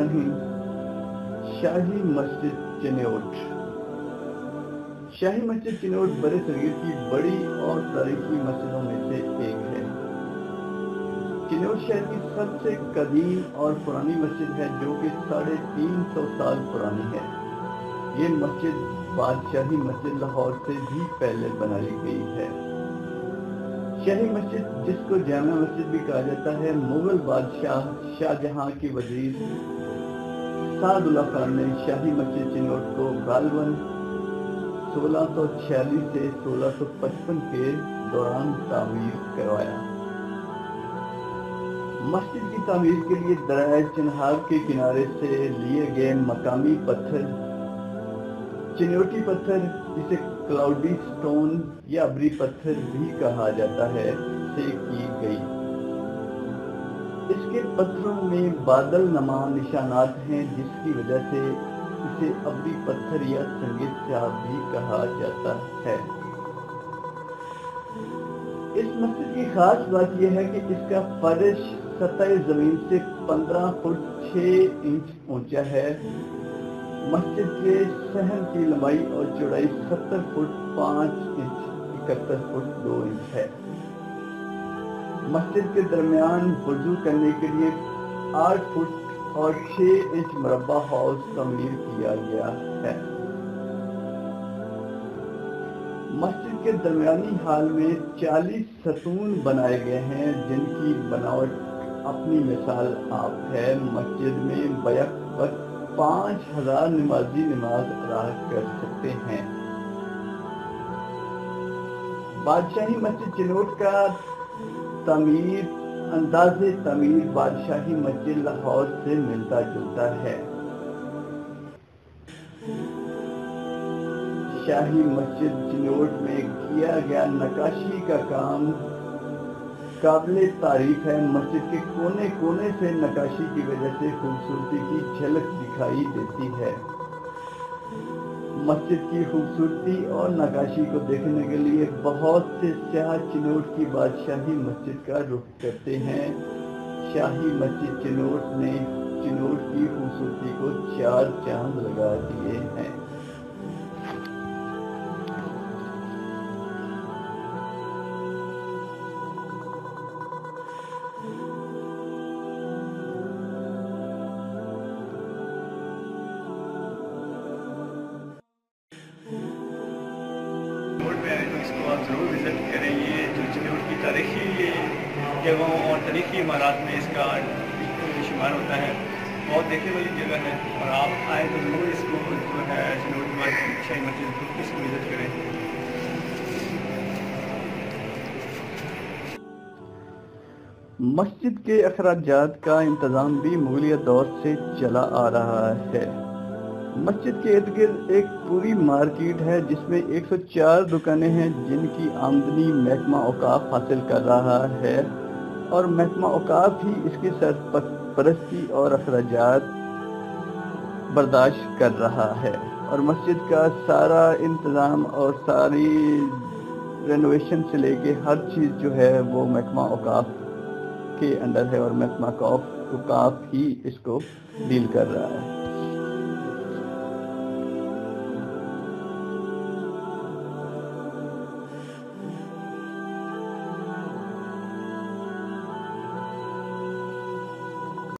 الرحیم۔ شاہی مسجد چنوٹ۔ شاہی مسجد چنوٹ برِ صغیر کی بڑی اور تاریخی مسجدوں میں سے ایک ہے۔ چنوٹ شہر کی سب سے قدیم اور پرانی مسجد ہے جو کہ 350 سال پرانی ہے۔ یہ مسجد بادشاہی مسجد لاہور سے بھی پہلے بنائی گئی ہے۔ شاہی مسجد جس کو جامع مسجد بھی کہا جاتا ہے، مغل بادشاہ شاہ جہاں کے وزیر سعد اللہ خان نے شاہی مسجد چنوٹ کو غالباً 1646 سے 1655 کے دوران تعمیر کروایا۔ مسجد کی تعمیر کے لیے دریائے چنہاب کے کنارے سے لیے گئے مقامی پتھر چنوٹی پتھر، جسے کلاؤڈی سٹون یا ابری پتھر بھی کہا جاتا ہے، سے کی گئی۔ اس کے پتھروں میں بادل نما نشانات ہیں، جس کی وجہ سے اسے ابری پتھر یا سنگ سیاب بھی کہا جاتا ہے۔ اس مسجد کی خاص بات یہ ہے کہ اس کا فرش سطح زمین سے 15 فٹ 6 انچ اونچا ہے۔ مسجد کے صحن کی لمبائی اور چوڑائی 70 فٹ 5 انچ 71 فٹ 2 انچ ہے۔ مسجد کے درمیان وضو کرنے کے لیے 8 فٹ اور 6 انچ مربع حوض تعمیر کیا گیا ہے۔ مسجد کے درمیانی حال میں 40 ستون بنائے گئے ہیں، جن کی بناوٹ اپنی مثال آپ ہے۔ مسجد میں بیک وقت 5000 نمازی نماز ادا کر سکتے ہیں۔ بادشاہی مسجد چنوٹ کا انداز تعمیر بادشاہی مسجد لاہور سے ملتا جلتا ہے۔ شاہی مسجد چنوٹ میں کیا گیا نقاشی کا کام قابل تعریف ہے۔ مسجد کے کونے کونے سے نقاشی کی وجہ سے خوبصورتی کی جھلک دکھائی دیتی ہے۔ مسجد کی خوبصورتی اور نقاشی کو دیکھنے کے لیے بہت سے سیاح چنوٹ کی بادشاہی مسجد کا رخ کرتے ہیں۔ شاہی مسجد چنوٹ نے چنوٹ کی خوبصورتی کو 4 چاند لگا دیے ہیں۔ اس کو آپ ضرور وزٹ کریں۔ یہ جو چنوٹ کی تاریخی جگہوں اور تاریخی عمارات میں اس کا شمار ہوتا ہے، بہت دیکھنے والی جگہ ہے، اور آپ آئیں تو ضرور اس کو جو ہے چنوٹ شاہی مسجد اس کو وزٹ کریں۔ مسجد کے اخراجات کا انتظام بھی مغلیہ دور سے چلا آ رہا ہے۔ مسجد کے ارد گرد ایک پوری مارکیٹ ہے، جس میں 104 دکانیں ہیں، جن کی آمدنی محکمہ اوقاف حاصل کر رہا ہے، اور محکمہ اوقاف ہی اس کی سرپرستی اور اخراجات برداشت کر رہا ہے، اور مسجد کا سارا انتظام اور ساری رینوویشن سے لے کے ہر چیز جو ہے وہ محکمہ اوقاف کے انڈر ہے، اور محکمہ اوقاف ہی اس کو ڈیل کر رہا ہے۔